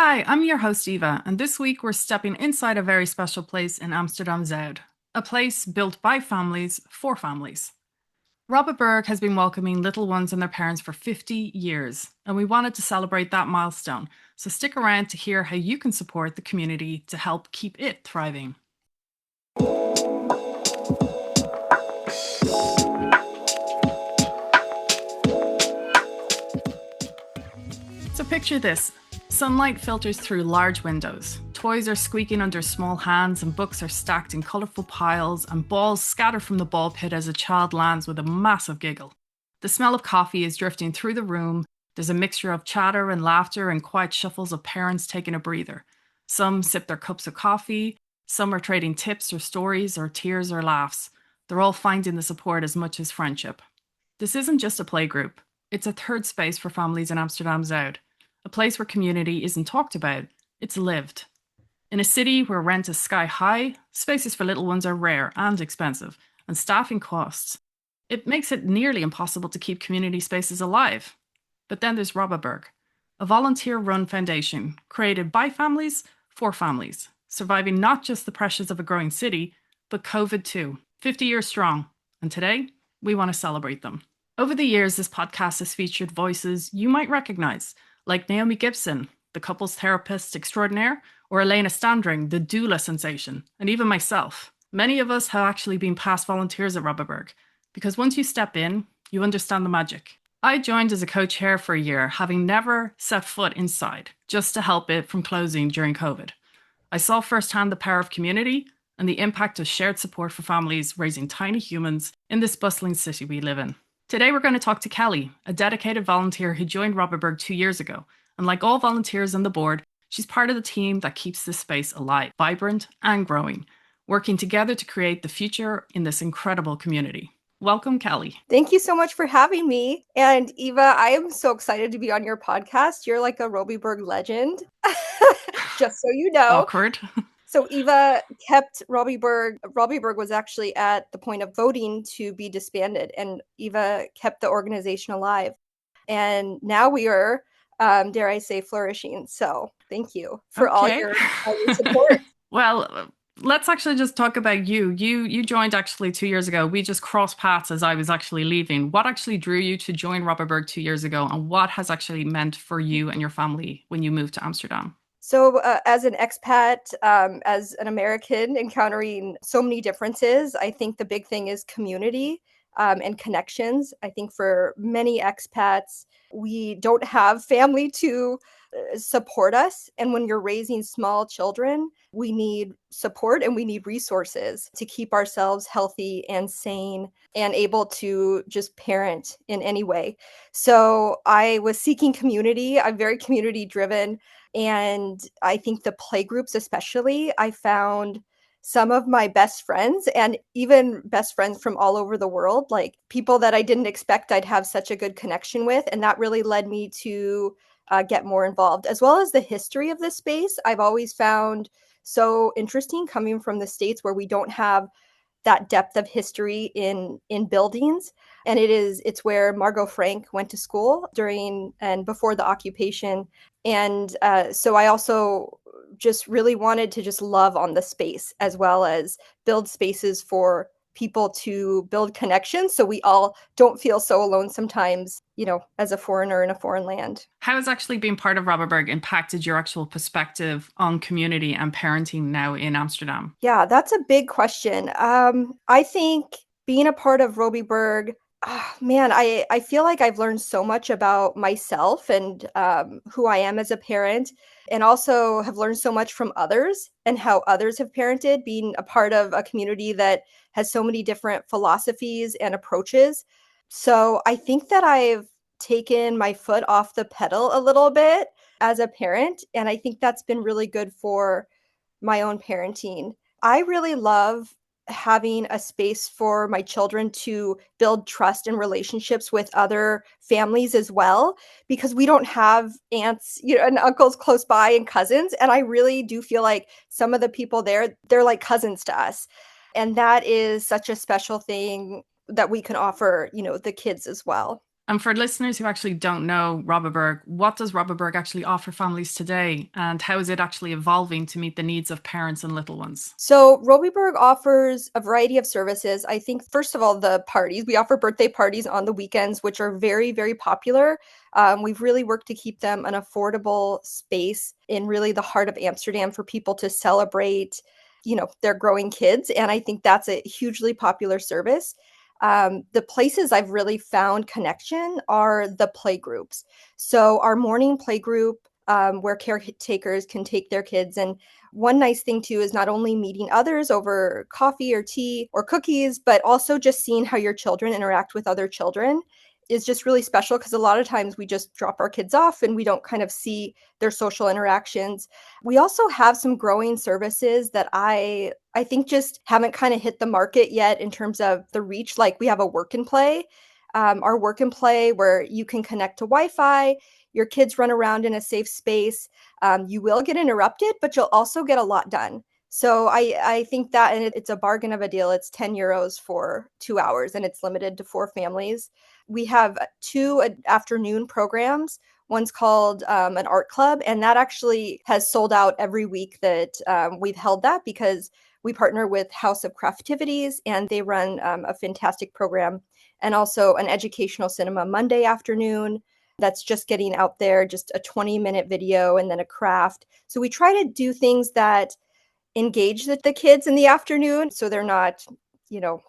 Hi, I'm your host Eva, and this week we're stepping inside a very special place in Amsterdam Zuid, a place built by families for families. Robbeburg has been welcoming little ones and their parents for 50 years, and we wanted to celebrate that milestone. So stick around to hear how you can support the community to help keep it thriving. So picture this. Sunlight filters through large windows. Toys are squeaking under small hands, and books are stacked in colourful piles, and balls scatter from the ball pit as a child lands with a massive giggle. The smell of coffee is drifting through the room. There's a mixture of chatter and laughter and quiet shuffles of parents taking a breather. Some sip their cups of coffee, some are trading tips or stories or tears or laughs. They're all finding the support as much as friendship. This isn't just a playgroup, it's a third space for families in Amsterdam Zuid. A place where community isn't talked about, it's lived. In a city where rent is sky high, spaces for little ones are rare and expensive, and staffing costs. It makes it nearly impossible to keep community spaces alive. But then there's Robbeburg, a volunteer-run foundation created by families for families, surviving not just the pressures of a growing city, but COVID too, 50 years strong. And today, we want to celebrate them. Over the years, this podcast has featured voices you might recognize, like Naomi Gibson, the couples therapist extraordinaire, or Elena Standring, the doula sensation, and even myself. Many of us have actually been past volunteers at Robbeburg, because once you step in, you understand the magic. I joined as a co-chair for a year, having never set foot inside, just to help it from closing during COVID. I saw firsthand the power of community and the impact of shared support for families raising tiny humans in this bustling city we live in. Today, we're going to talk to Kelli, a dedicated volunteer who joined Robbeburg 2 years ago. And like all volunteers on the board, she's part of the team that keeps this space alive, vibrant, and growing, working together to create the future in this incredible community. Welcome, Kelli. Thank you so much for having me. And Eva, I am so excited to be on your podcast. You're like a Robbeburg legend, just so you know. Awkward. So Eva kept Robbeburg. Robbeburg was actually at the point of voting to be disbanded, and Eva kept the organization alive. And now we are, dare I say, flourishing. So thank you for all your support. Well, let's actually just talk about you. You joined actually 2 years ago. We just crossed paths as I was actually leaving. What actually drew you to join Robbeburg 2 years ago, and what has actually meant for you and your family when you moved to Amsterdam? So as an expat, as an American encountering so many differences, I think the big thing is community and connections. I think for many expats, we don't have family to support us. And when you're raising small children, we need support and we need resources to keep ourselves healthy and sane and able to just parent in any way. So I was seeking community. I'm very community driven. And I think the playgroups, especially, I found some of my best friends and even best friends from all over the world, like people that I didn't expect I'd have such a good connection with. And that really led me to get more involved, as well as the history of this space. I've always found so interesting coming from the States where we don't have that depth of history in buildings. And it's where Margot Frank went to school during and before the occupation. And so I also just really wanted to just love on the space, as well as build spaces for people to build connections so we all don't feel so alone sometimes, as a foreigner in a foreign land. How has actually being part of Robbeburg impacted your actual perspective on community and parenting now in Amsterdam? Yeah, that's a big question. I think being a part of Robbeburg, man, I feel like I've learned so much about myself and who I am as a parent, and also have learned so much from others and how others have parented, being a part of a community that has so many different philosophies and approaches. So I think that I've taken my foot off the pedal a little bit as a parent, and I think that's been really good for my own parenting. I really love having a space for my children to build trust and relationships with other families as well, because we don't have aunts, and uncles close by and cousins. And I really do feel like some of the people there, they're like cousins to us. And that is such a special thing that we can offer, the kids as well. And for listeners who actually don't know Robbeburg, what does Robbeburg actually offer families today? And how is it actually evolving to meet the needs of parents and little ones? So Robbeburg offers a variety of services. I think, first of all, the parties. We offer birthday parties on the weekends, which are very, very popular. We've really worked to keep them an affordable space in really the heart of Amsterdam for people to celebrate, their growing kids. And I think that's a hugely popular service. The places I've really found connection are the play groups. So our morning play group, where caretakers can take their kids. And one nice thing too is not only meeting others over coffee or tea or cookies, but also just seeing how your children interact with other children is just really special, because a lot of times we just drop our kids off and we don't kind of see their social interactions. We also have some growing services that I think just haven't kind of hit the market yet in terms of the reach. Like we have a work and play, our work and play where you can connect to Wi-Fi, your kids run around in a safe space. You will get interrupted, but you'll also get a lot done. So I think that, and it's a bargain of a deal. It's €10 for 2 hours and it's limited to 4 families. We have two afternoon programs. One's called an art club, and that actually has sold out every week that we've held that, because we partner with House of Craftivities and they run a fantastic program. And also an educational cinema Monday afternoon that's just getting out there, just a 20-minute video and then a craft. So we try to do things that engage the kids in the afternoon so they're not,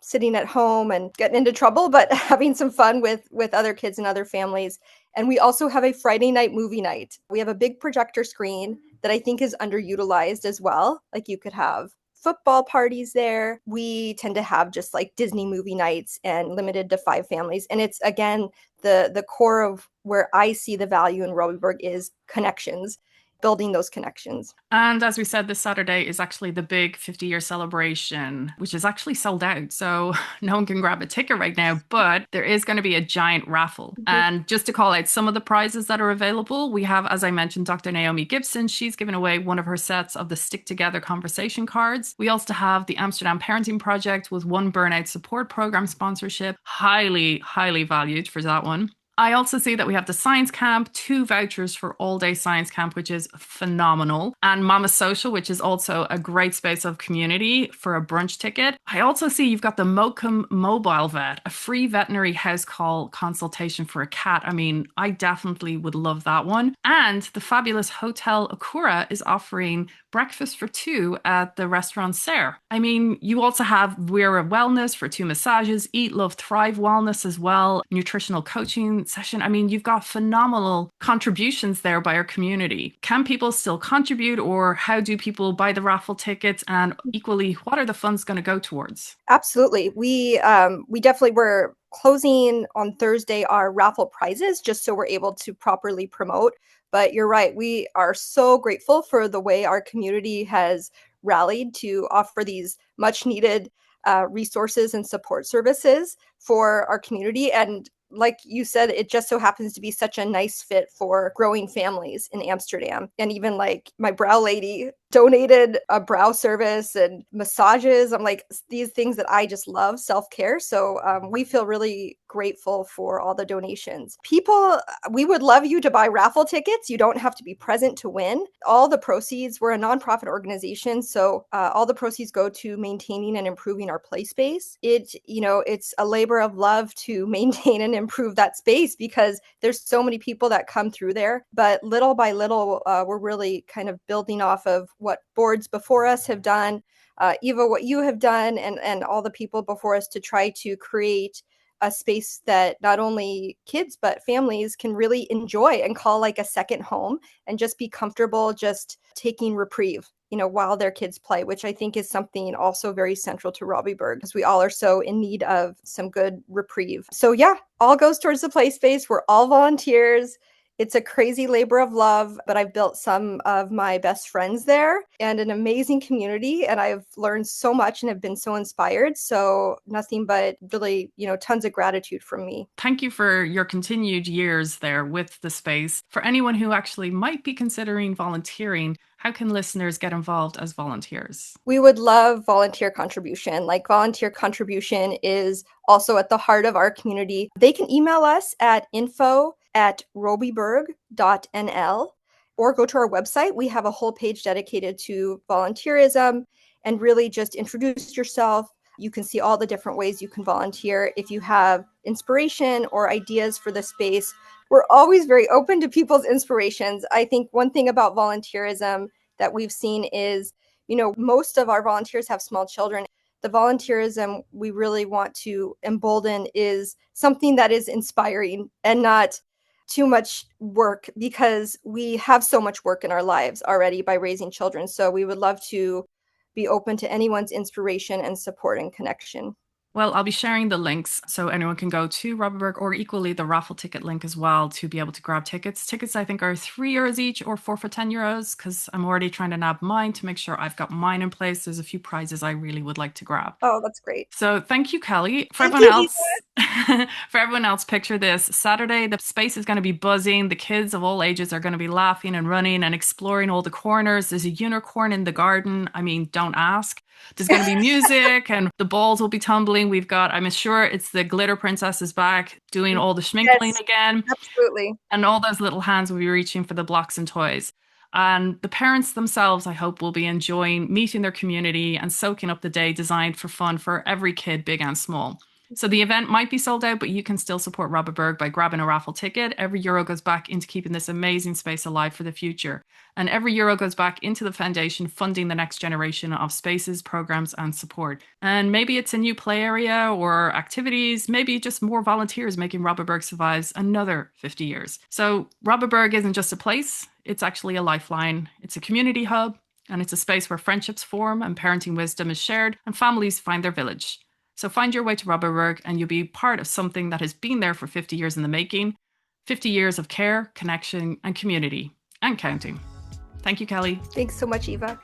sitting at home and getting into trouble, but having some fun with other kids and other families. And we also have a Friday night movie night. We have a big projector screen that I think is underutilized as well. Like you could have football parties there. We tend to have just like Disney movie nights and limited to 5 families. And it's, again, the core of where I see the value in Robbeburg is connections, building those connections. And as we said, this Saturday is actually the big 50-year celebration, which is actually sold out. So no one can grab a ticket right now, but there is going to be a giant raffle. And just to call out some of the prizes that are available, we have, as I mentioned, Dr. Naomi Gibson. She's given away one of her sets of the Stick Together conversation cards. We also have the Amsterdam Parenting Project with one burnout support program sponsorship. Highly, highly valued for that one. I also see that we have the science camp, 2 vouchers for all day science camp, which is phenomenal. And Mama Social, which is also a great space of community for a brunch ticket. I also see you've got the Mokum Mobile Vet, a free veterinary house call consultation for a cat. I mean, I definitely would love that one. And the fabulous Hotel Akura is offering breakfast for 2 at the restaurant Serre. I mean, you also have We're Wellness for 2 massages, Eat, Love, Thrive Wellness as well, nutritional coaching session. I mean, you've got phenomenal contributions there by our community. Can people still contribute, or how do people buy the raffle tickets? And equally, what are the funds going to go towards? Absolutely. We definitely were closing on Thursday our raffle prizes just so we're able to properly promote. But you're right, we are so grateful for the way our community has rallied to offer these much needed resources and support services for our community. And like you said, it just so happens to be such a nice fit for growing families in Amsterdam. And even like my brow lady donated a brow service and massages. I'm like, these things that I just love, self-care. So we feel really grateful for all the donations. People, we would love you to buy raffle tickets. You don't have to be present to win. All the proceeds, we're a nonprofit organization, so all the proceeds go to maintaining and improving our play space. It's a labor of love to maintain and improve that space because there's so many people that come through there. But little by little, we're really kind of building off of what boards before us have done, Eva, what you have done, and all the people before us to try to create a space that not only kids but families can really enjoy and call like a second home and just be comfortable just taking reprieve, while their kids play, which I think is something also very central to Robbeburg because we all are so in need of some good reprieve. So yeah, all goes towards the play space. We're all volunteers. It's a crazy labor of love, but I've built some of my best friends there and an amazing community. And I've learned so much and have been so inspired. So nothing but really, tons of gratitude from me. Thank you for your continued years there with the space. For anyone who actually might be considering volunteering, How can listeners get involved as volunteers? We would love volunteer contribution. Like, volunteer contribution is also at the heart of our community. They can email us at info@robbeburg.nl or go to our website. We have a whole page dedicated to volunteerism, and really just introduce yourself. You can see all the different ways you can volunteer. If you have inspiration or ideas for the space, we're always very open to people's inspirations. I think one thing about volunteerism that we've seen is, most of our volunteers have small children. The volunteerism we really want to embolden is something that is inspiring and not too much work, because we have so much work in our lives already by raising children. So we would love to be open to anyone's inspiration and support and connection. Well, I'll be sharing the links so anyone can go to Robbeburg, or equally the raffle ticket link as well, to be able to grab tickets. Tickets, I think, are €3 each or 4 for €10, because I'm already trying to nab mine to make sure I've got mine in place. There's a few prizes I really would like to grab. Oh, that's great. So thank you, Kelli. For Thank everyone you, else, for everyone else, picture this. Saturday, the space is going to be buzzing. The kids of all ages are going to be laughing and running and exploring all the corners. There's a unicorn in the garden. I mean, don't ask. There's going to be music and the balls will be tumbling. We've got, I'm sure it's the glitter princess is back doing all the schminkling again. Absolutely. And all those little hands will be reaching for the blocks and toys. And the parents themselves, I hope, will be enjoying meeting their community and soaking up the day designed for fun for every kid, big and small. So the event might be sold out, but you can still support Robbeburg by grabbing a raffle ticket. Every euro goes back into keeping this amazing space alive for the future. And every euro goes back into the foundation, funding the next generation of spaces, programs, and support. And maybe it's a new play area or activities, maybe just more volunteers making Robbeburg survives another 50 years. So Robbeburg isn't just a place, it's actually a lifeline. It's a community hub, and it's a space where friendships form and parenting wisdom is shared and families find their village. So find your way to Robbeburg and you'll be part of something that has been there for 50 years in the making. 50 years of care, connection, and community, and counting. Thank you, Kelli. Thanks so much, Eva.